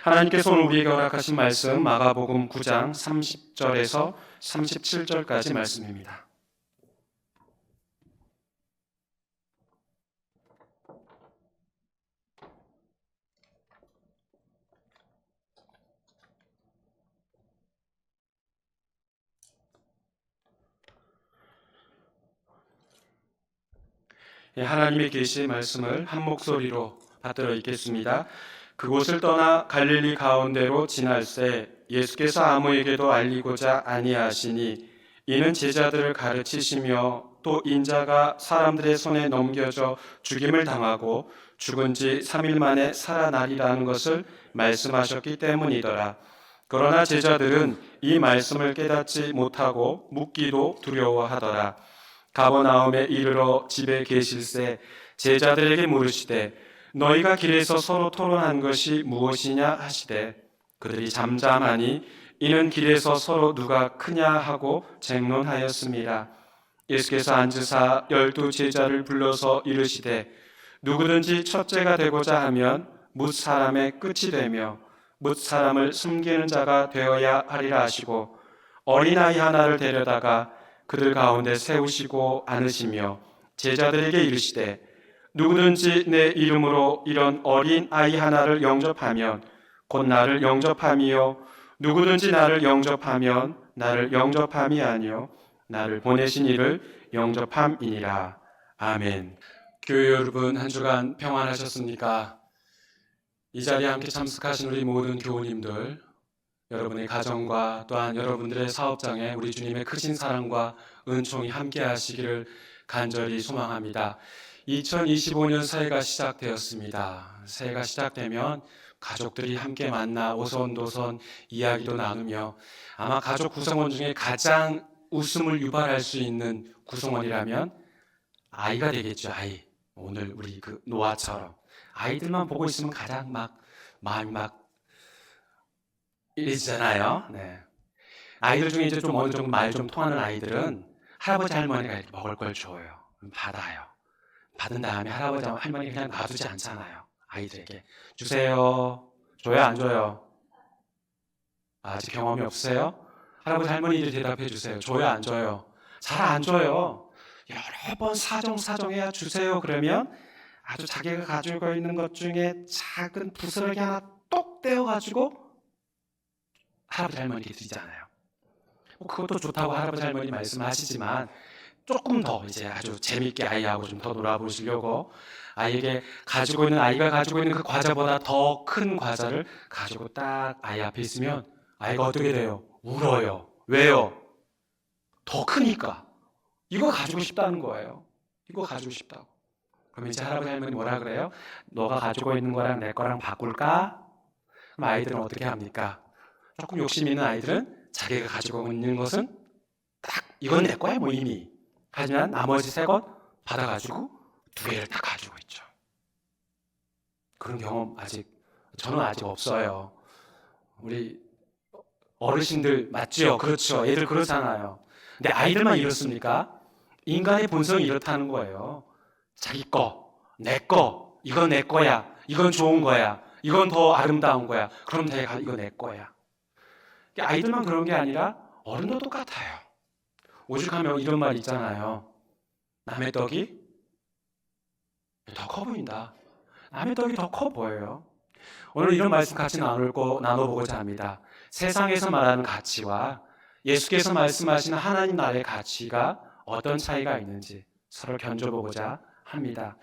하나님께서 오늘 우리에게 허락하신 말씀 마가복음 9장 30절에서 37절까지 말씀입니다. 하나님의 계시의 말씀을 한 목소리로 받들어 읽겠습니다. 그곳을 떠나 갈릴리 가운데로 지날새 예수께서 아무에게도 알리고자 아니하시니 이는 제자들을 가르치시며 또 인자가 사람들의 손에 넘겨져 죽임을 당하고 죽은 지 3일 만에 살아나리라는 것을 말씀하셨기 때문이더라. 그러나 제자들은 이 말씀을 깨닫지 못하고 묻기도 두려워하더라. 가버나움에 이르러 집에 계실새 제자들에게 물으시되 너희가 길에서 서로 토론한 것이 무엇이냐 하시되 그들이 잠잠하니 이는 길에서 서로 누가 크냐 하고 쟁론하였습니다. 예수께서 앉으사 12 제자를 불러서 이르시되 누구든지 첫째가 되고자 하면 뭇 사람의 끝이 되며 뭇 사람을 숨기는 자가 되어야 하리라 하시고 어린아이 하나를 데려다가 그들 가운데 세우시고 안으시며 제자들에게 이르시되 누구든지 내 이름으로 이런 어린 아이 하나를 영접하면 곧 나를 영접함이요 누구든지 나를 영접하면 나를 영접함이 아니요 나를 보내신 이를 영접함이니라. 아멘. 교회 여러분, 한 주간 평안하셨습니까? 이 자리에 함께 참석하신 우리 모든 교우님들, 여러분의 가정과 또한 여러분들의 사업장에 우리 주님의 크신 사랑과 은총이 함께 하시기를 간절히 소망합니다. 2025년 새해가 시작되었습니다. 새해가 시작되면 가족들이 함께 만나 오손도손 이야기도 나누며 아마 가족 구성원 중에 가장 웃음을 유발할 수 있는 구성원이라면 아이가 되겠죠. 아이. 오늘 우리 그 노아처럼 아이들만 보고 있으면 가장 마음이 이러잖아요. 네. 아이들 중에 이제 좀 어느 정도 말 좀 통하는 아이들은 할아버지 할머니가 이렇게 먹을 걸 줘요. 받아요. 받은 다음에 할아버지 할머니 그냥 놔두지 않잖아요. 아이들에게 주세요. 줘요, 안 줘요? 아직 경험이 없으세요? 할아버지 할머니들이 대답해 주세요. 줘요, 안 줘요? 잘 안 줘요. 여러 번 사정해야 주세요. 그러면 아주 자기가 가지고 있는 것 중에 작은 부스러기 하나 똑 떼어가지고 할아버지 할머니께 드리잖아요. 그것도 좋다고 할아버지 할머니 말씀하시지만 조금 더 이제 아주 재밌게 아이하고 좀 더 놀아보시려고 아이가 가지고 있는 그 과자보다 더 큰 과자를 가지고 딱 아이 앞에 있으면 아이가 어떻게 돼요? 울어요. 왜요? 더 크니까. 이거 가지고 싶다는 거예요. 이거 가지고 싶다고. 그럼 이제 할아버지 할머니 뭐라 그래요? 너가 가지고 있는 거랑 내 거랑 바꿀까? 그럼 아이들은 어떻게 합니까? 조금 욕심 있는 아이들은 자기가 가지고 있는 것은 딱 이건 내 거야 뭐 이미. 하지만 나머지 새 것 받아가지고 2개를 딱 가지고 있죠. 그런 경험 저는 아직 없어요. 우리 어르신들 맞죠? 그렇죠. 애들 그렇잖아요. 근데 아이들만 이렇습니까? 인간의 본성이 이렇다는 거예요. 자기 거, 내 거, 이건 내 거야. 이건 좋은 거야. 이건 더 아름다운 거야. 그럼 내가 이거 내 거야. 아이들만 그런 게 아니라 어른도 똑같아요. 오죽하면 이런 말 있잖아요. 남의 떡이 더 커 보인다. 남의 떡이 더 커 보여요. 오늘 이런 말씀 같이 나눠보고자 합니다. 세상에서 말하는 가치와 예수께서 말씀하시는 하나님 나라의 가치가 어떤 차이가 있는지 서로 견줘보고자 합니다.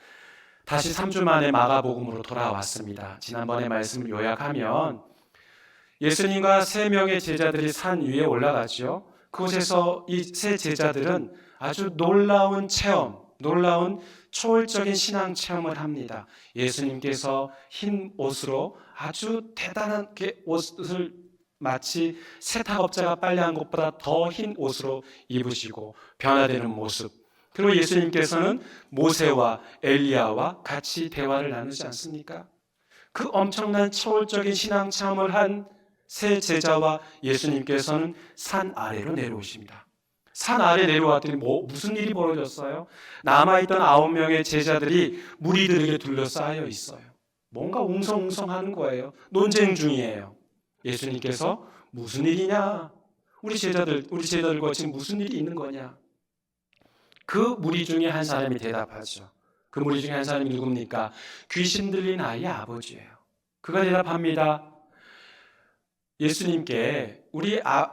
다시 3주 만에 마가복음으로 돌아왔습니다. 지난번에 말씀을 요약하면 예수님과 3명의 제자들이 산 위에 올라가죠. 그곳에서 이 3 제자들은 아주 놀라운 초월적인 신앙 체험을 합니다. 예수님께서 흰 옷으로 아주 대단하게 옷을 마치 세탁업자가 빨래한 것보다 더 흰 옷으로 입으시고 변화되는 모습. 그리고 예수님께서는 모세와 엘리야와 같이 대화를 나누지 않습니까? 그 엄청난 초월적인 신앙 체험을 한 3 제자와 예수님께서는 산 아래로 내려오십니다. 산 아래 내려왔더니 무슨 일이 벌어졌어요? 남아있던 9명의 제자들이 무리들에게 둘러싸여 있어요. 뭔가 웅성웅성하는 거예요. 논쟁 중이에요. 예수님께서 무슨 일이냐? 우리 제자들과 지금 무슨 일이 있는 거냐? 그 무리 중에 한 사람이 대답하죠. 그 무리 중에 한 사람이 누굽니까? 귀신 들린 아이의 아버지예요. 그가 대답합니다. 예수님께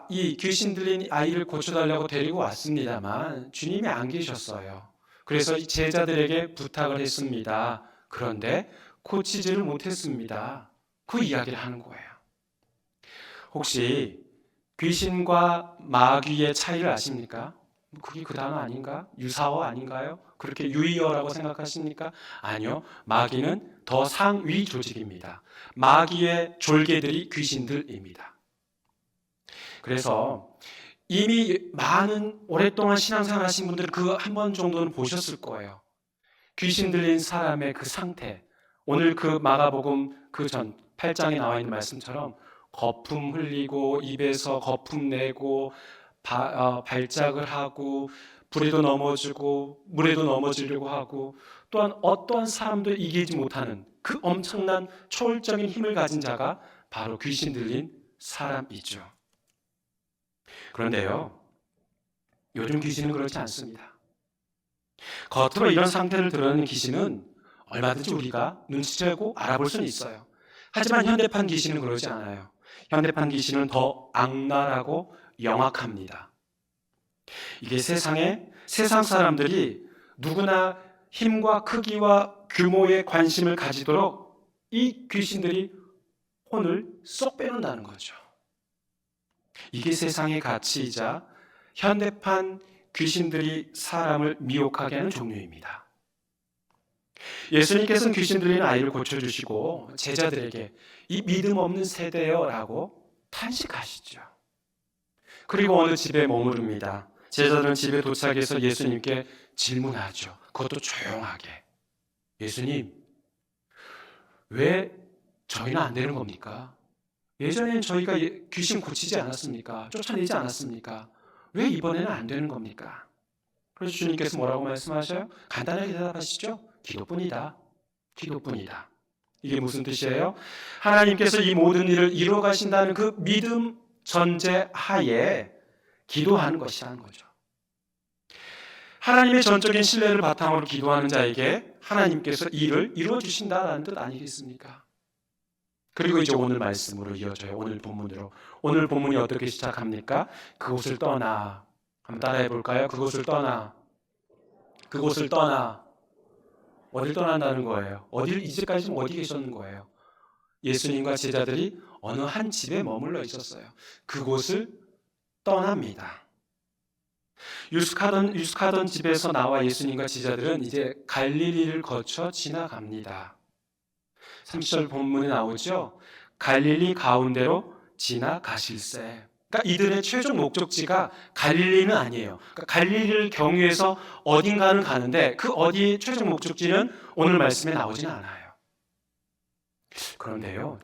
이 귀신 들린 아이를 고쳐달라고 데리고 왔습니다만 주님이 안 계셨어요. 그래서 제자들에게 부탁을 했습니다. 그런데 고치지를 못했습니다. 그 이야기를 하는 거예요. 혹시 귀신과 마귀의 차이를 아십니까? 그게 그 단어 아닌가? 유사어 아닌가요? 그렇게 유의어라고 생각하십니까? 아니요. 마귀는 더 상위 조직입니다. 마귀의 졸개들이 귀신들입니다. 그래서 이미 오랫동안 신앙생활 하신 분들은 그 한 번 정도는 보셨을 거예요. 귀신 들린 사람의 그 상태. 오늘 그 마가복음 그 전 8장에 나와 있는 말씀처럼 거품 흘리고 입에서 거품 내고 발작을 하고 불에도 넘어지고 물에도 넘어지려고 하고 또한 어떠한 사람도 이기지 못하는 그 엄청난 초월적인 힘을 가진 자가 바로 귀신 들린 사람이죠. 그런데요, 요즘 귀신은 그렇지 않습니다. 겉으로 이런 상태를 드러내는 귀신은 얼마든지 우리가 눈치채고 알아볼 수는 있어요. 하지만 현대판 귀신은 그러지 않아요. 현대판 귀신은 더 악랄하고 영악합니다. 이게 세상 사람들이 누구나 힘과 크기와 규모에 관심을 가지도록 이 귀신들이 혼을 쏙 빼놓는다는 거죠. 이게 세상의 가치이자 현대판 귀신들이 사람을 미혹하게 하는 종류입니다. 예수님께서는 귀신 들리는 아이를 고쳐주시고 제자들에게 이 믿음 없는 세대여 라고 탄식하시죠. 그리고 어느 집에 머무릅니다. 제자들은 집에 도착해서 예수님께 질문하죠. 그것도 조용하게. 예수님, 왜 저희는 안 되는 겁니까? 예전엔 저희가 귀신 고치지 않았습니까? 쫓아내지 않았습니까? 왜 이번에는 안 되는 겁니까? 그래서 주님께서 뭐라고 말씀하셔요? 간단하게 대답하시죠. 기도뿐이다. 기도뿐이다. 이게 무슨 뜻이에요? 하나님께서 이 모든 일을 이루어 가신다는 그 믿음 전제 하에 기도하는 것이라는 거죠. 하나님의 전적인 신뢰를 바탕으로 기도하는 자에게 하나님께서 일을 이루어 주신다는 뜻 아니겠습니까? 그리고 이제 오늘 말씀으로 이어져요. 오늘 본문으로. 오늘 본문이 어떻게 시작합니까? 그곳을 떠나. 한번 따라해 볼까요? 그곳을 떠나. 그곳을 떠나. 어딜 떠난다는 거예요? 이제까지 지금 어디 계셨는 거예요? 예수님과 제자들이 어느 한 집에 머물러 있었어요. 그곳을 떠납니다. 유숙하던 집에서 나와 예수님과 제자들은 이제 갈릴리를 거쳐 지나갑니다. 30절 본문에 나오죠. 갈릴리 가운데로 지나가실세. 그러니까 이들의 최종 목적지가 갈릴리는 아니에요. 그러니까 갈릴리를 경유해서 어딘가는 가는데 그 어디의 최종 목적지는 오늘 말씀에 나오지는 않아요. 그런데요,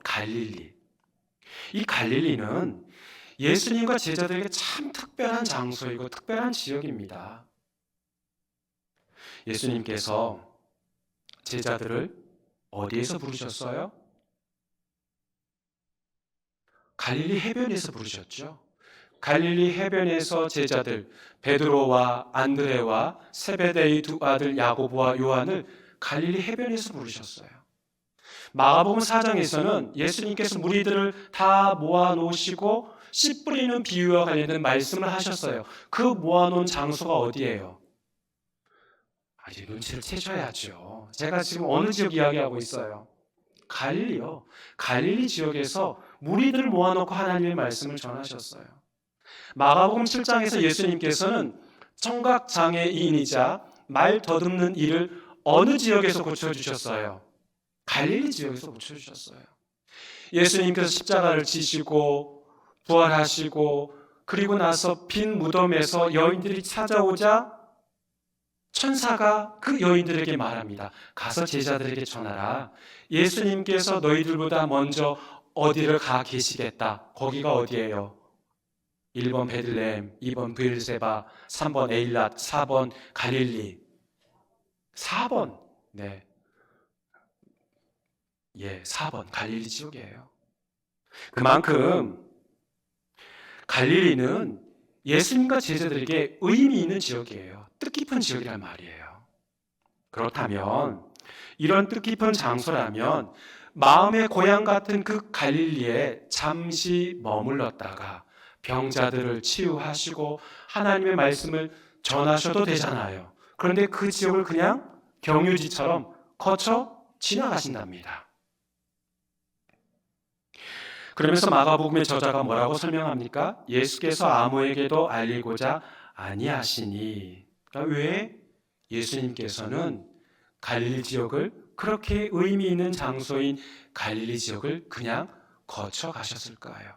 이 갈릴리는 예수님과 제자들에게 참 특별한 장소이고 특별한 지역입니다. 예수님께서 제자들을 어디에서 부르셨어요? 갈릴리 해변에서 부르셨죠. 갈릴리 해변에서 제자들 베드로와 안드레와 세베데의 두 아들 야고보와 요한을 갈릴리 해변에서 부르셨어요. 마가복음 4장에서는 예수님께서 무리들을 다 모아놓으시고 씨 뿌리는 비유와 관련된 말씀을 하셨어요. 그 모아놓은 장소가 어디예요? 이제 눈치를 채셔야죠. 제가 지금 어느 지역 이야기하고 있어요? 갈릴리요. 갈릴리 지역에서 무리들을 모아놓고 하나님의 말씀을 전하셨어요. 마가복음 7장에서 예수님께서는 청각장애인이자 말 더듬는 이를 어느 지역에서 고쳐주셨어요? 갈릴리 지역에서 고쳐주셨어요. 예수님께서 십자가를 지시고 부활하시고 그리고 나서 빈 무덤에서 여인들이 찾아오자 천사가 그 여인들에게 말합니다. 가서 제자들에게 전하라. 예수님께서 너희들보다 먼저 어디를 가 계시겠다. 거기가 어디예요? 1번 베들레헴, 2번 브엘세바, 3번 에일랏, 4번 갈릴리. 4번. 네. 예, 4번 갈릴리 지역이에요. 그만큼 갈릴리는 예수님과 제자들에게 의미 있는 지역이에요. 뜻깊은 지역이란 말이에요. 그렇다면 이런 뜻깊은 장소라면 마음의 고향 같은 그 갈릴리에 잠시 머물렀다가 병자들을 치유하시고 하나님의 말씀을 전하셔도 되잖아요. 그런데 그 지역을 그냥 경유지처럼 거쳐 지나가신답니다. 그러면서 마가복음의 저자가 뭐라고 설명합니까? 예수께서 아무에게도 알리고자 아니하시니. 그러니까 왜 예수님께서는 갈릴리 지역을, 그렇게 의미 있는 장소인 갈릴리 지역을 그냥 거쳐 가셨을까요?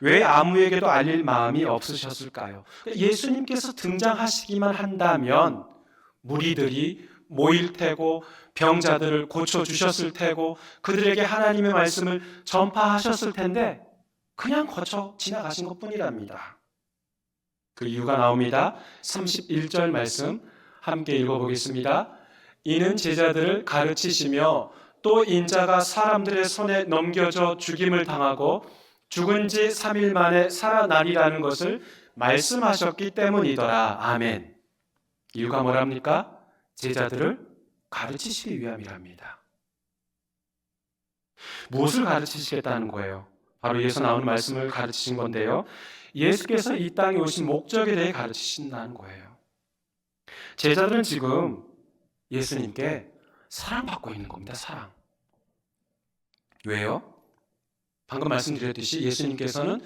왜 아무에게도 알릴 마음이 없으셨을까요? 예수님께서 등장하시기만 한다면 무리들이 모일 테고 병자들을 고쳐주셨을 테고 그들에게 하나님의 말씀을 전파하셨을 텐데 그냥 거쳐 지나가신 것뿐이랍니다. 그 이유가 나옵니다. 31절 말씀 함께 읽어보겠습니다. 이는 제자들을 가르치시며 또 인자가 사람들의 손에 넘겨져 죽임을 당하고 죽은 지 3일 만에 살아나리라는 것을 말씀하셨기 때문이더라. 아멘. 이유가 뭐랍니까? 제자들을 가르치시기 위함이랍니다. 무엇을 가르치시겠다는 거예요? 바로 여기서 나오는 말씀을 가르치신 건데요. 예수께서 이 땅에 오신 목적에 대해 가르치신다는 거예요. 제자들은 지금 예수님께 사랑받고 있는 겁니다. 사랑. 왜요? 방금 말씀드렸듯이 예수님께서는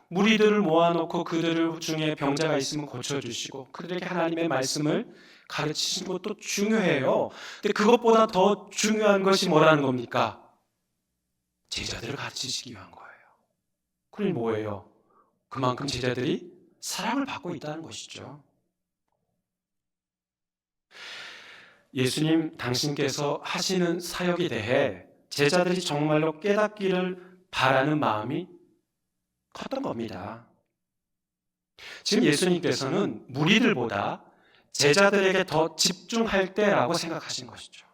무리들을 모아놓고 그들 중에 병자가 있으면 고쳐주시고 그들에게 하나님의 말씀을 가르치시는 것도 중요해요. 근데 그것보다 더 중요한 것이 뭐라는 겁니까? 제자들을 가르치시기 위한 거예요. 그럼 뭐예요? 그만큼 제자들이 사랑을 받고 있다는 것이죠. 예수님 당신께서 하시는 사역에 대해 제자들이 정말로 깨닫기를 바라는 마음이 컸던 겁니다. 지금 예수님께서는 무리들보다 제자들에게 더 집중할 때라고 생각하신 것이죠.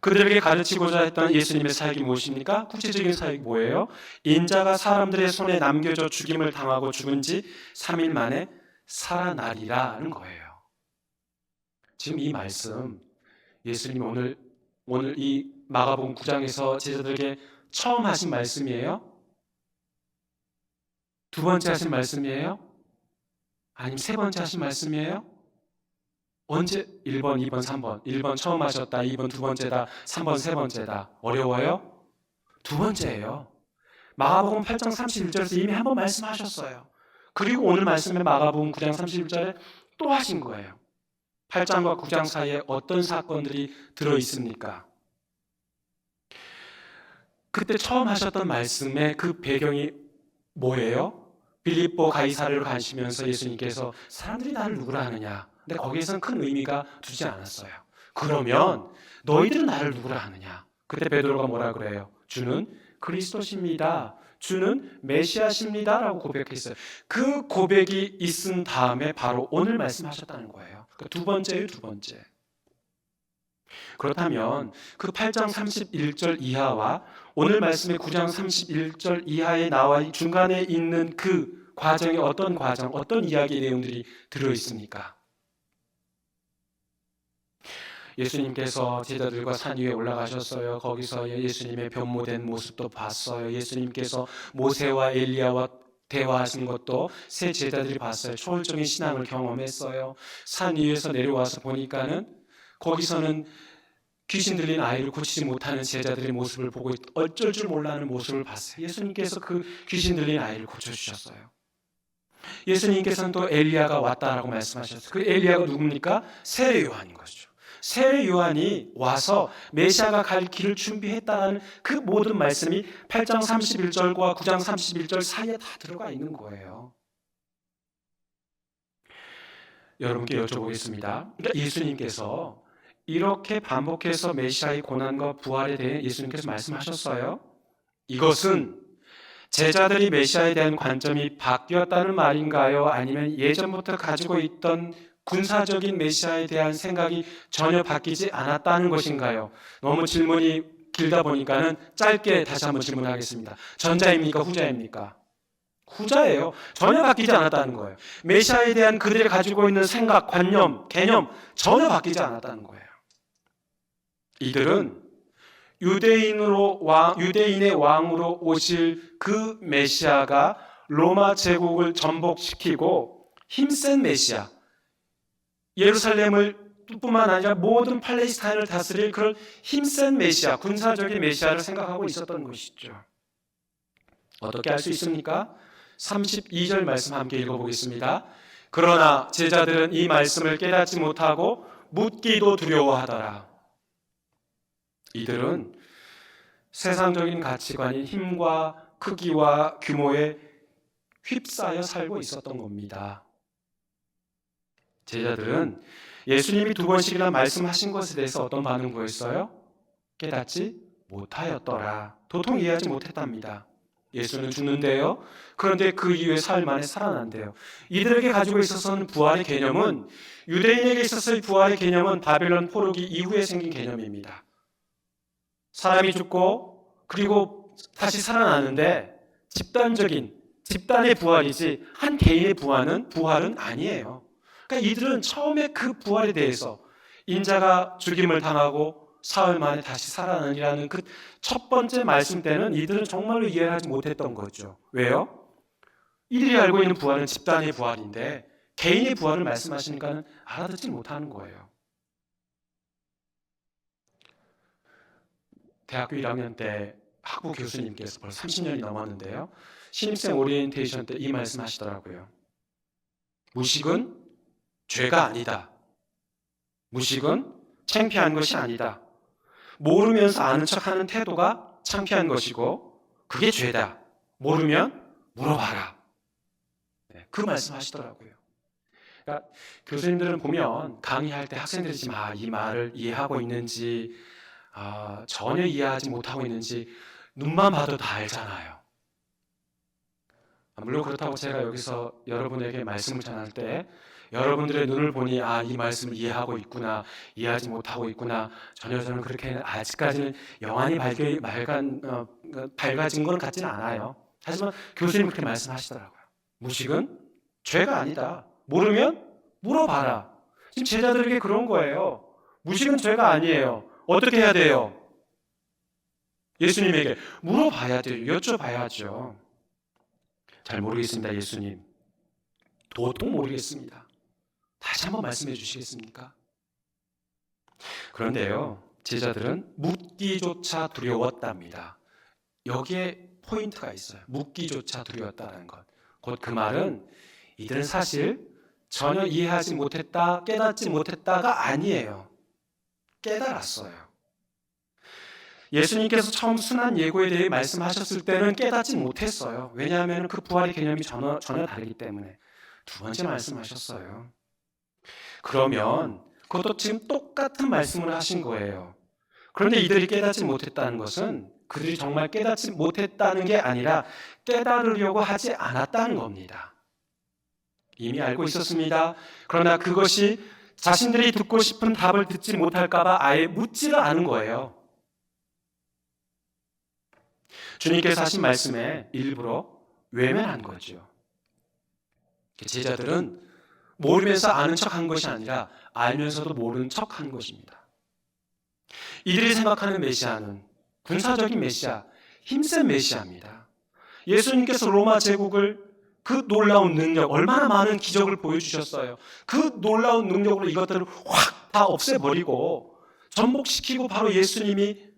그들에게 가르치고자 했던 예수님의 사역이 무엇입니까? 구체적인 사역이 뭐예요? 인자가 사람들의 손에 남겨져 죽임을 당하고 죽은 지 3일 만에 살아나리라는 거예요. 지금 이 말씀 예수님이 오늘 이 마가복음 9장에서 제자들에게 처음 하신 말씀이에요? 두 번째 하신 말씀이에요? 아니면 세 번째 하신 말씀이에요? 언제? 1번, 2번, 3번. 1번 처음 하셨다. 2번 두 번째다. 3번 세 번째다. 어려워요? 두 번째예요. 마가복음 8장 31절에서 이미 한 번 말씀하셨어요. 그리고 오늘 말씀에 마가복음 9장 31절에 또 하신 거예요. 8장과 9장 사이에 어떤 사건들이 들어있습니까? 그때 처음 하셨던 말씀의 그 배경이 뭐예요? 빌립보 가이사랴로 가시면서 예수님께서 사람들이 나를 누구라 하느냐? 근데 거기에서는 큰 의미가 두지 않았어요. 그러면 너희들은 나를 누구라 하느냐? 그때 베드로가 뭐라 그래요? 주는 그리스도십니다. 주는 메시아십니다. 라고 고백했어요. 그 고백이 있은 다음에 바로 오늘 말씀하셨다는 거예요. 두 번째예요, 두 번째. 그렇다면 그 8장 31절 이하와 오늘 말씀의 9장 31절 이하에 나와 중간에 있는 그 과정에 어떤 과정, 어떤 이야기 내용들이 들어있습니까? 예수님께서 제자들과 산 위에 올라가셨어요. 거기서 예수님의 변모된 모습도 봤어요. 예수님께서 모세와 엘리야와 대화하신 것도 새 제자들이 봤어요. 초월적인 신앙을 경험했어요. 산 위에서 내려와서 보니까는 거기서는 귀신 들린 아이를 고치지 못하는 제자들의 모습을 보고 어쩔 줄 몰라하는 모습을 봤어요. 예수님께서 그 귀신 들린 아이를 고쳐주셨어요. 예수님께서는 또 엘리야가 왔다라고 말씀하셨어요. 그 엘리야가 누굽니까? 세례 요한인 것이죠. 세례 요한이 와서 메시아가 갈 길을 준비했다는 그 모든 말씀이 8장 31절과 9장 31절 사이에 다 들어가 있는 거예요. 여러분께 여쭤보겠습니다. 그러니까 예수님께서 이렇게 반복해서 메시아의 고난과 부활에 대해 예수님께서 말씀하셨어요. 이것은 제자들이 메시아에 대한 관점이 바뀌었다는 말인가요? 아니면 예전부터 가지고 있던 군사적인 메시아에 대한 생각이 전혀 바뀌지 않았다는 것인가요? 너무 질문이 길다 보니까는 짧게 다시 한번 질문하겠습니다. 전자입니까? 후자입니까? 후자예요. 전혀 바뀌지 않았다는 거예요. 메시아에 대한 그들이 가지고 있는 생각, 관념, 개념 전혀 바뀌지 않았다는 거예요. 이들은 유대인의 왕으로 오실 그 메시아가 로마 제국을 전복시키고 힘센 메시아, 예루살렘을 뿐만 아니라 모든 팔레스타인을 다스릴 그런 힘센 메시아, 군사적인 메시아를 생각하고 있었던 것이죠. 어떻게 알 수 있습니까? 32절 말씀 함께 읽어보겠습니다. 그러나 제자들은 이 말씀을 깨닫지 못하고 묻기도 두려워하더라. 이들은 세상적인 가치관인 힘과 크기와 규모에 휩싸여 살고 있었던 겁니다. 제자들은 예수님이 2번씩이나 말씀하신 것에 대해서 어떤 반응 보였어요? 깨닫지 못하였더라. 도통 이해하지 못했답니다. 예수는 죽는데요. 그런데 그 이후에 사흘 만에 살아난대요. 이들에게 가지고 있어서는 부활의 개념은, 유대인에게 있어서의 부활의 개념은 바벨론 포로기 이후에 생긴 개념입니다. 사람이 죽고 그리고 다시 살아나는데 집단의 부활이지 한 개인의 부활은 아니에요. 그러니까 이들은 처음에 그 부활에 대해서 인자가 죽임을 당하고 사흘 만에 다시 살아나니라는 그 첫 번째 말씀 때는 이들은 정말로 이해하지 못했던 거죠. 왜요? 이들이 알고 있는 부활은 집단의 부활인데 개인의 부활을 말씀하시니까 알아듣지 못하는 거예요. 대학교 1학년 때 학부 교수님께서 벌써 30년이 넘었는데요. 신입생 오리엔테이션 때 이 말씀 하시더라고요. 무식은 죄가 아니다. 무식은 창피한 것이 아니다. 모르면서 아는 척하는 태도가 창피한 것이고 그게 죄다. 모르면 물어봐라. 그 말씀 하시더라고요. 그러니까 교수님들은 보면 강의할 때 학생들이 지금 이 말을 이해하고 있는지 전혀 이해하지 못하고 있는지 눈만 봐도 다 알잖아요. 물론 그렇다고 제가 여기서 여러분에게 말씀을 전할 때 여러분들의 눈을 보니 이 말씀을 이해하고 있구나, 이해하지 못하고 있구나, 전혀 저는 그렇게 아직까지는 영안이 밝아진 건 같지는 않아요. 하지만 교수님 그렇게 말씀하시더라고요. 무식은 죄가 아니다. 모르면 물어봐라. 지금 제자들에게 그런 거예요. 무식은 죄가 아니에요. 어떻게 해야 돼요? 예수님에게 물어봐야 돼요. 여쭤봐야죠. 잘 모르겠습니다, 예수님. 도통 모르겠습니다. 다시 한번 말씀해 주시겠습니까? 그런데요, 제자들은 묻기조차 두려웠답니다. 여기에 포인트가 있어요. 묻기조차 두려웠다는 것. 곧 그 말은 이들은 사실 전혀 이해하지 못했다, 깨닫지 못했다가 아니에요. 깨달았어요. 예수님께서 처음 순환 예고에 대해 말씀하셨을 때는 깨닫지 못했어요. 왜냐하면 그 부활의 개념이 전혀 다르기 때문에. 2번째 말씀하셨어요. 그러면 그것도 지금 똑같은 말씀을 하신 거예요. 그런데 이들이 깨닫지 못했다는 것은 그들이 정말 깨닫지 못했다는 게 아니라 깨달으려고 하지 않았다는 겁니다. 이미 알고 있었습니다. 그러나 그것이 자신들이 듣고 싶은 답을 듣지 못할까 봐 아예 묻지를 않은 거예요. 주님께서 하신 말씀에 일부러 외면한 거죠. 제자들은 모르면서 아는 척한 것이 아니라 알면서도 모르는 척한 것입니다. 이들이 생각하는 메시아는 군사적인 메시아, 힘센 메시아입니다. 예수님께서 로마 제국을 그 놀라운 능력, 얼마나 많은 기적을 보여주셨어요. 그 놀라운 능력으로 이것들을 확 다 없애버리고 전복시키고 바로 예수님이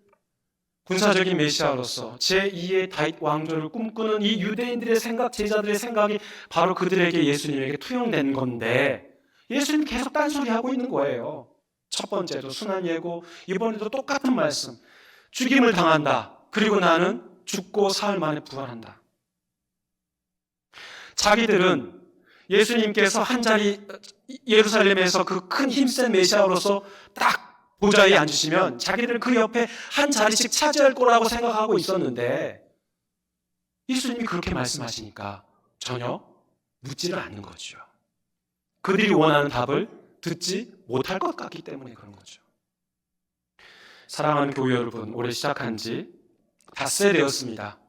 군사적인 메시아로서 제2의 다윗 왕조를 꿈꾸는 이 유대인들의 생각, 제자들의 생각이 바로 그들에게 예수님에게 투영된 건데 예수님 계속 딴소리하고 있는 거예요. 첫 번째도 순환 예고, 이번에도 똑같은 말씀. 죽임을 당한다. 그리고 나는 죽고 사흘 만에 부활한다. 자기들은 예수님께서 한 자리 예루살렘에서 그 큰 힘센 메시아로서 딱 보좌에 앉으시면 자기들은 그 옆에 한 자리씩 차지할 거라고 생각하고 있었는데 예수님이 그렇게 말씀하시니까 전혀 묻지를 않는 거죠. 그들이 원하는 답을 듣지 못할 것 같기 때문에 그런 거죠. 사랑하는 교회 여러분, 올해 시작한 지 닷새 되었습니다.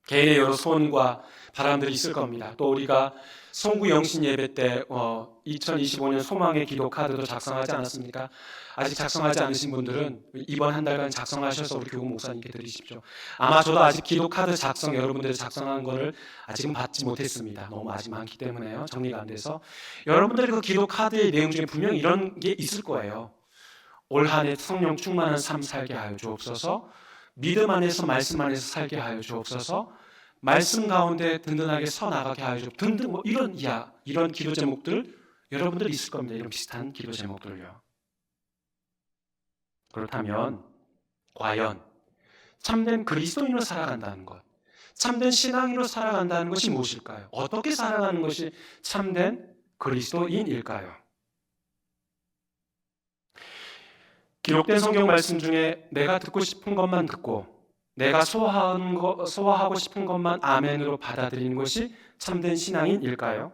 개인의 여러 소원과 바람들이 있을 겁니다. 또 우리가 송구 영신 예배 때 2025년 소망의 기도 카드도 작성하지 않았습니까? 아직 작성하지 않으신 분들은 이번 한 달간 작성하셔서 우리 교구 목사님께 드리십시오. 아마 저도 아직 기도 카드 작성, 여러분들이 작성한 거를 아직은 받지 못했습니다. 너무 아직 많기 때문에요. 정리가 안 돼서. 여러분들의 그 기도 카드의 내용 중에 분명히 이런 게 있을 거예요. 올 한 해 성령 충만한 삶 살게 하여 주옵소서. 믿음 안에서 말씀 안에서 살게 하여 주옵소서. 말씀 가운데 든든하게 서 나가게 하여 주옵소서. 등등 이런 기도 제목들 여러분들 있을 겁니다. 이런 비슷한 기도 제목들요. 그렇다면 과연 참된 그리스도인으로 살아간다는 것, 참된 신앙인으로 살아간다는 것이 무엇일까요? 어떻게 살아가는 것이 참된 그리스도인일까요? 기록된 성경 말씀 중에 내가 듣고 싶은 것만 듣고 내가 소화하고 싶은 것만 아멘으로 받아들이는 것이 참된 신앙인일까요?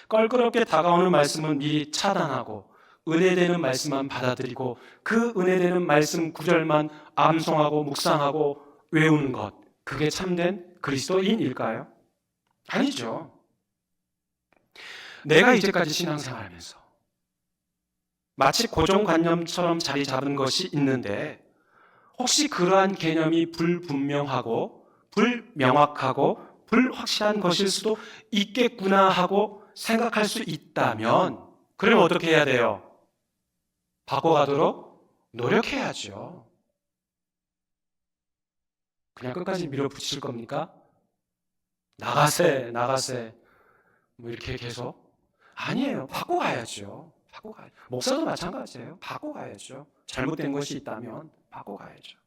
껄끄럽게 다가오는 말씀은 미리 차단하고 은혜되는 말씀만 받아들이고 그 은혜되는 말씀 구절만 암송하고 묵상하고 외우는 것, 그게 참된 그리스도인일까요? 아니죠. 내가 이제까지 신앙생활하면서 마치 고정관념처럼 자리 잡은 것이 있는데 혹시 그러한 개념이 불분명하고 불명확하고 불확실한 것일 수도 있겠구나 하고 생각할 수 있다면 그러면 어떻게 해야 돼요? 바꿔가도록 노력해야죠. 그냥 끝까지 밀어붙이실 겁니까? 나가세 뭐 이렇게 계속? 아니에요. 바꿔가야죠. 목사도 마찬가지예요. 바꿔가야죠. 잘못된 것이 있다면 바꿔가야죠.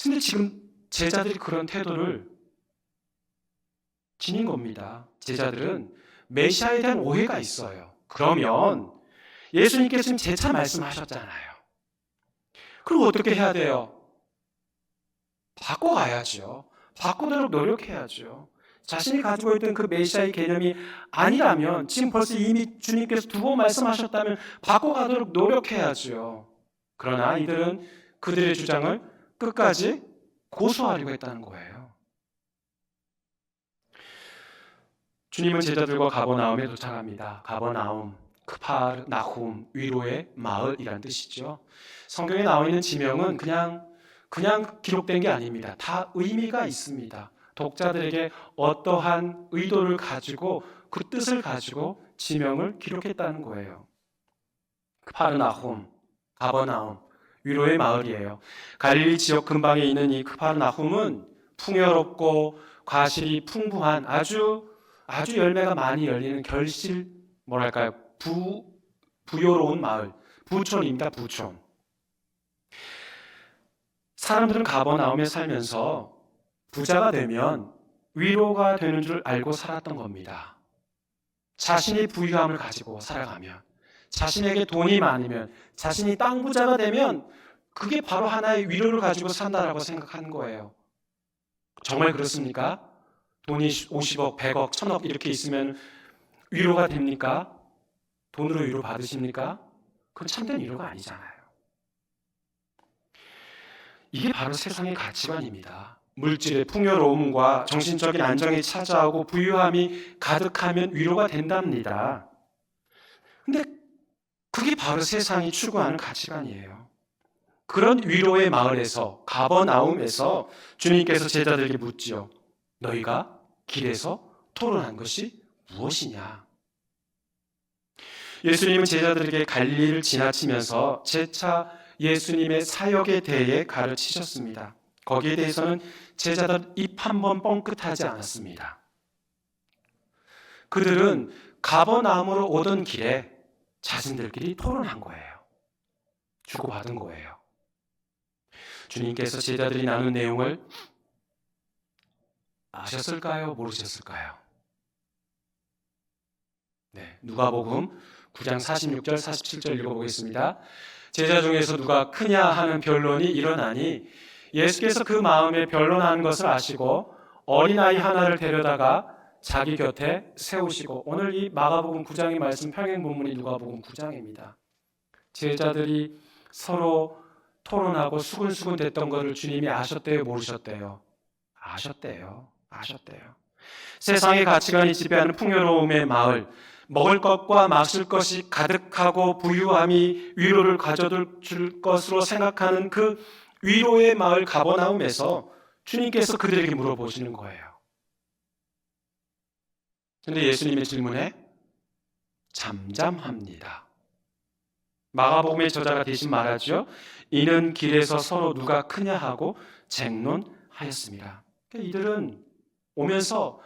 근데 지금 제자들이 그런 태도를 지닌 겁니다. 제자들은 메시아에 대한 오해가 있어요. 그러면 예수님께서 지금 재차 말씀하셨잖아요. 그럼 어떻게 해야 돼요? 바꿔가야죠. 바꾸도록 노력해야죠. 자신이 가지고 있던 그 메시아의 개념이 아니라면 지금 벌써 이미 주님께서 두 번 말씀하셨다면 바꿔가도록 노력해야죠. 그러나 이들은 그들의 주장을 끝까지 고수하려고 했다는 거예요. 주님은 제자들과 가버나움에 도착합니다. 가버나움, 크파르나훔, 위로의 마을이란 뜻이죠. 성경에 나와 있는 지명은 그냥 기록된 게 아닙니다. 다 의미가 있습니다. 독자들에게 어떠한 의도를 가지고 그 뜻을 가지고 지명을 기록했다는 거예요. 크파르나훔, 가버나움, 위로의 마을이에요. 갈릴리 지역 근방에 있는 이 크파르나훔은 풍요롭고 과실이 풍부한 아주 열매가 많이 열리는 부요로운 마을, 부촌입니다. 부촌. 사람들은 가버나움에 살면서 부자가 되면 위로가 되는 줄 알고 살았던 겁니다. 자신이 부유함을 가지고 살아가면, 자신에게 돈이 많으면, 자신이 땅 부자가 되면 그게 바로 하나의 위로를 가지고 산다라고 생각하는 거예요. 정말 그렇습니까? 돈이 50억, 100억, 1000억 이렇게 있으면 위로가 됩니까? 돈으로 위로 받으십니까? 그건 참된 위로가 아니잖아요. 이게 바로 세상의 가치관입니다. 물질의 풍요로움과 정신적인 안정이 찾아오고 부유함이 가득하면 위로가 된답니다. 근데 그게 바로 세상이 추구하는 가치관이에요. 그런 위로의 마을에서, 가버나움에서 주님께서 제자들에게 묻지요. 너희가 길에서 토론한 것이 무엇이냐? 예수님은 제자들에게 갈릴리를 지나치면서 재차 예수님의 사역에 대해 가르치셨습니다. 거기에 대해서는 제자들 입 한 번 뻥끗하지 않았습니다. 그들은 가버나움으로 오던 길에 자신들끼리 토론한 거예요. 주고받은 거예요. 주님께서 제자들이 나눈 내용을 아셨을까요? 모르셨을까요? 네, 누가복음 9장 46절 47절 읽어보겠습니다. 제자 중에서 누가 크냐 하는 변론이 일어나니 예수께서 그 마음에 변론하는 것을 아시고 어린아이 하나를 데려다가 자기 곁에 세우시고, 오늘 이 마가복음 9장의 말씀 평행 본문이 누가복음 9장입니다. 제자들이 서로 토론하고 수근수근 됐던 것을 주님이 아셨대요, 모르셨대요? 아셨대요. 세상의 가치관이 지배하는 풍요로움의 마을, 먹을 것과 마실 것이 가득하고 부유함이 위로를 가져줄 것으로 생각하는 그 위로의 마을 가버나움에서 주님께서 그들에게 물어보시는 거예요. 그런데 예수님의 질문에 잠잠합니다. 마가복음의 저자가 대신 말하죠. 이는 길에서 서로 누가 크냐 하고 쟁론하였습니다. 이들은 오면서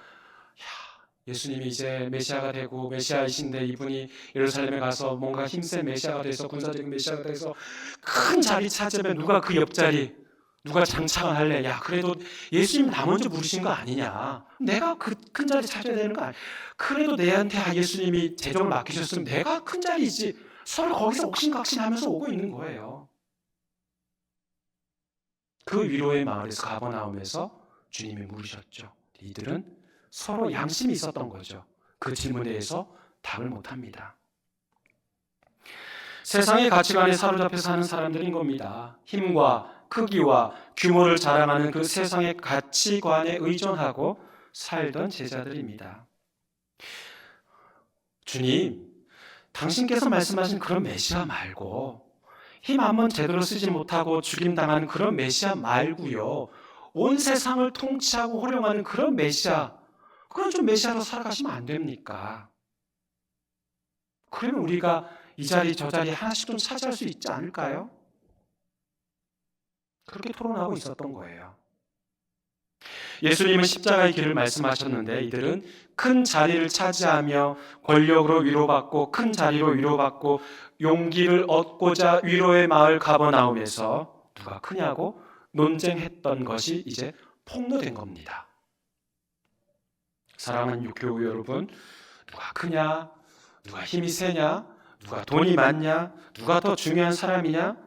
예수님이 이제 메시아가 되고 메시아이신데 이분이 예루살렘에 가서 뭔가 힘센 메시아가 돼서 군사적인 메시아가 돼서 큰 자리 차지하면 누가 그 옆자리 누가 장착을 할래? 야, 그래도 예수님 나 먼저 부르신 거 아니냐? 내가 그 큰 자리 차져야 되는 거 아니야? 그래도 내한테 예수님이 재종을 맡기셨으면 내가 큰 자리지. 서로 거기서 옥신각신하면서 오고 있는 거예요. 그 위로의 마을에서 가버나움에서 주님이 물으셨죠. 이들은 서로 양심이 있었던 거죠. 그 질문에 대해서 답을 못합니다. 세상의 가치관에 사로잡혀 사는 사람들인 겁니다. 힘과 크기와 규모를 자랑하는 그 세상의 가치관에 의존하고 살던 제자들입니다. 주님, 당신께서 말씀하신 그런 메시아 말고 힘 한번 제대로 쓰지 못하고 죽임당하는 그런 메시아 말고요. 온 세상을 통치하고 호령하는 그런 메시아, 그런 좀 메시아로 살아가시면 안 됩니까? 그러면 우리가 이 자리 저 자리 하나씩 좀 차지할 수 있지 않을까요? 그렇게 토론하고 있었던 거예요. 예수님은 십자가의 길을 말씀하셨는데 이들은 큰 자리를 차지하며 권력으로 위로받고 큰 자리로 위로받고 용기를 얻고자 위로의 마을 가버나움에서 누가 크냐고 논쟁했던 것이 이제 폭로된 겁니다. 사랑하는 교우 여러분, 누가 크냐, 누가 힘이 세냐, 누가 돈이 많냐, 누가 더 중요한 사람이냐,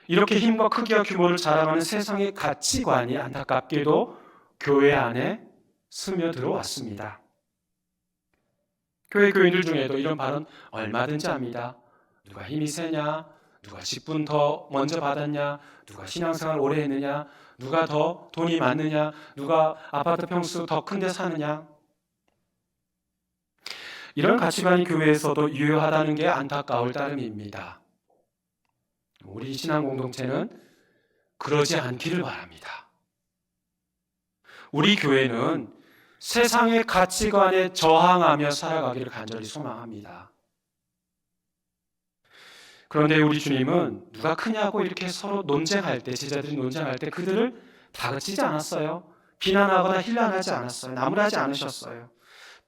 이렇게 힘과 크기와 규모를 자랑하는 세상의 가치관이 안타깝게도 교회 안에 스며들어왔습니다. 교회 교인들 중에도 이런 발언 얼마든지 합니다. 누가 힘이 세냐, 누가 직분 더 먼저 받았냐, 누가 신앙생활 오래 했느냐, 누가 더 돈이 많느냐, 누가 아파트 평수 더 큰 데 사느냐. 이런 가치관이 교회에서도 유효하다는 게 안타까울 따름입니다. 우리 신앙 공동체는 그러지 않기를 바랍니다. 우리 교회는 세상의 가치관에 저항하며 살아가기를 간절히 소망합니다. 그런데 우리 주님은 누가 크냐고 이렇게 서로 논쟁할 때, 제자들이 논쟁할 때 그들을 다그치지 않았어요. 비난하거나 힐난하지 않았어요. 나무라지 않으셨어요.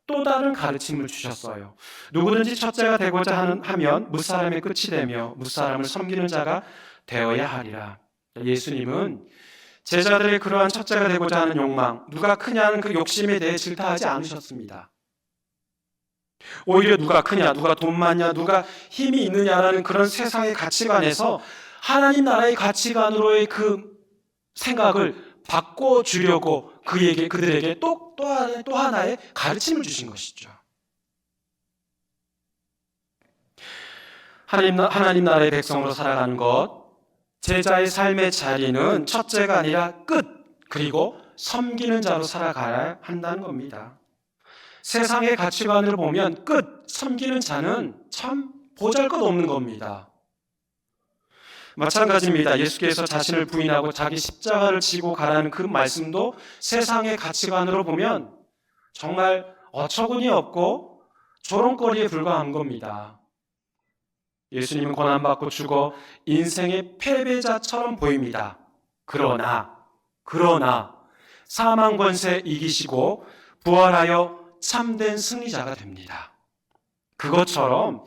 또 다른 가르침을 주셨어요. 누구든지 첫째가 되고자 하면 무사람의 끝이 되며 무사람을 섬기는 자가 되어야 하리라. 예수님은 제자들의 그러한 첫째가 되고자 하는 욕망, 누가 크냐는 그 욕심에 대해 질타하지 않으셨습니다. 오히려 누가 크냐, 누가 돈 많냐, 누가 힘이 있느냐라는 그런 세상의 가치관에서 하나님 나라의 가치관으로의 그 생각을 바꿔주려고 그들에게 또 하나의 가르침을 주신 것이죠. 하나님 나라의 백성으로 살아가는 것, 제자의 삶의 자리는 첫째가 아니라 끝, 그리고 섬기는 자로 살아가야 한다는 겁니다. 세상의 가치관으로 보면 끝, 섬기는 자는 참 보잘것없는 겁니다. 마찬가지입니다. 예수께서 자신을 부인하고 자기 십자가를 지고 가라는 그 말씀도 세상의 가치관으로 보면 정말 어처구니 없고 조롱거리에 불과한 겁니다. 예수님은 고난받고 죽어 인생의 패배자처럼 보입니다. 그러나 사망 권세 이기시고 부활하여 참된 승리자가 됩니다. 그것처럼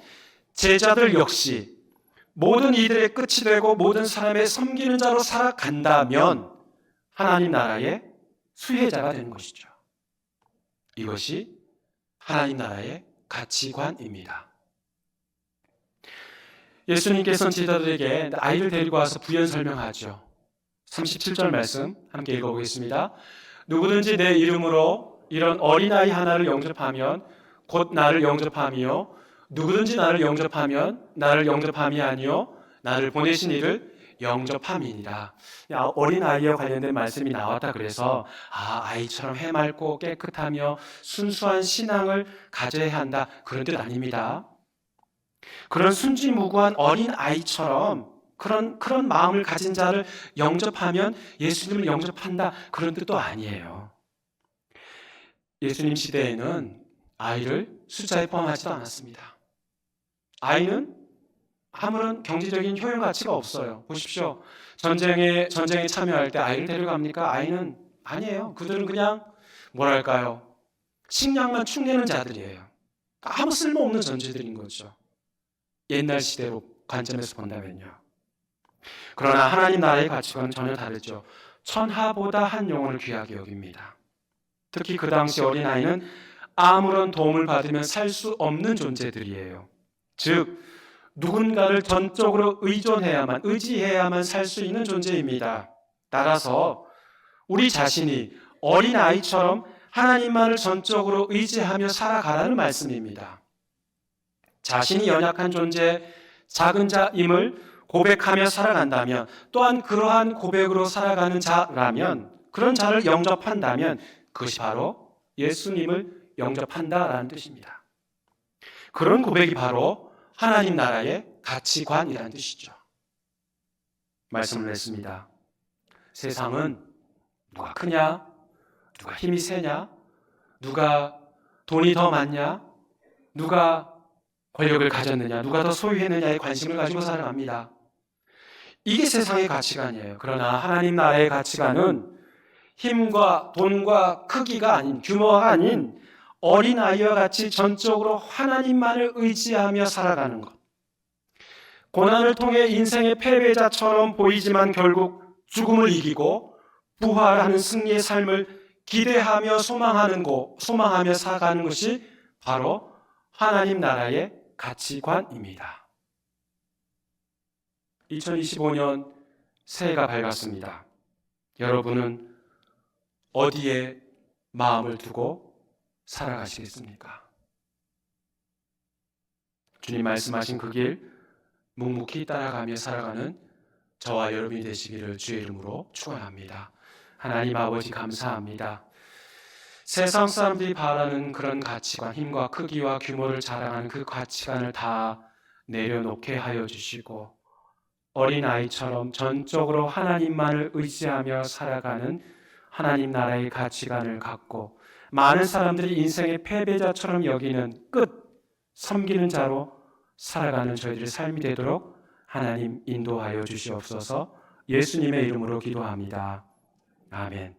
제자들 역시 모든 이들의 끝이 되고 모든 사람의 섬기는 자로 살아간다면 하나님 나라의 수혜자가 되는 것이죠. 이것이 하나님 나라의 가치관입니다. 예수님께서는 제자들에게 아이를 데리고 와서 부연 설명하죠. 37절 말씀 함께 읽어보겠습니다. 누구든지 내 이름으로 이런 어린아이 하나를 영접하면 곧 나를 영접함이요 누구든지 나를 영접하면 나를 영접함이 아니요 나를 보내신 이를 영접함이니라. 어린아이와 관련된 말씀이 나왔다 그래서 아이처럼 해맑고 깨끗하며 순수한 신앙을 가져야 한다 그런 뜻 아닙니다. 그런 순진무구한 어린아이처럼 그런 마음을 가진 자를 영접하면 예수님을 영접한다 그런 뜻도 아니에요. 예수님 시대에는 아이를 숫자에 포함하지도 않았습니다. 아이는 아무런 경제적인 효용 가치가 없어요. 보십시오. 전쟁에 참여할 때 아이를 데려갑니까? 아이는 아니에요. 그들은 그냥 뭐랄까요? 식량만 축내는 자들이에요. 아무 쓸모없는 존재들인 거죠. 옛날 시대로 관점에서 본다면요. 그러나 하나님 나라의 가치관은 전혀 다르죠. 천하보다 한 영혼을 귀하게 여깁니다. 특히 그 당시 어린아이는 아무런 도움을 받으면 살 수 없는 존재들이에요. 즉 누군가를 전적으로 의지해야만 살 수 있는 존재입니다. 따라서 우리 자신이 어린아이처럼 하나님만을 전적으로 의지하며 살아가라는 말씀입니다. 자신이 연약한 존재, 작은 자임을 고백하며 살아간다면, 또한 그러한 고백으로 살아가는 자라면, 그런 자를 영접한다면 그것이 바로 예수님을 영접한다라는 뜻입니다. 그런 고백이 바로 하나님 나라의 가치관이라는 뜻이죠. 말씀을 냈습니다. 세상은 누가 크냐, 누가 힘이 세냐, 누가 돈이 더 많냐, 누가 권력을 가졌느냐, 누가 더 소유했느냐에 관심을 가지고 살아갑니다. 이게 세상의 가치관이에요. 그러나 하나님 나라의 가치관은 힘과 돈과 크기가 아닌, 규모가 아닌 어린아이와 같이 전적으로 하나님만을 의지하며 살아가는 것. 고난을 통해 인생의 패배자처럼 보이지만 결국 죽음을 이기고 부활하는 승리의 삶을 기대하며 소망하며 살아가는 것이 바로 하나님 나라의 가치관입니다. 2025년 새해가 밝았습니다. 여러분은 어디에 마음을 두고 살아가시겠습니까? 주님 말씀하신 그 길 묵묵히 따라가며 살아가는 저와 여러분이 되시기를 주의 이름으로 축원합니다. 하나님 아버지 감사합니다. 세상 사람들이 바라는 그런 가치관, 힘과 크기와 규모를 자랑하는 그 가치관을 다 내려놓게 하여 주시고 어린아이처럼 전적으로 하나님만을 의지하며 살아가는 하나님 나라의 가치관을 갖고 많은 사람들이 인생의 패배자처럼 여기는 섬기는 자로 살아가는 저희들의 삶이 되도록 하나님 인도하여 주시옵소서. 예수님의 이름으로 기도합니다. 아멘.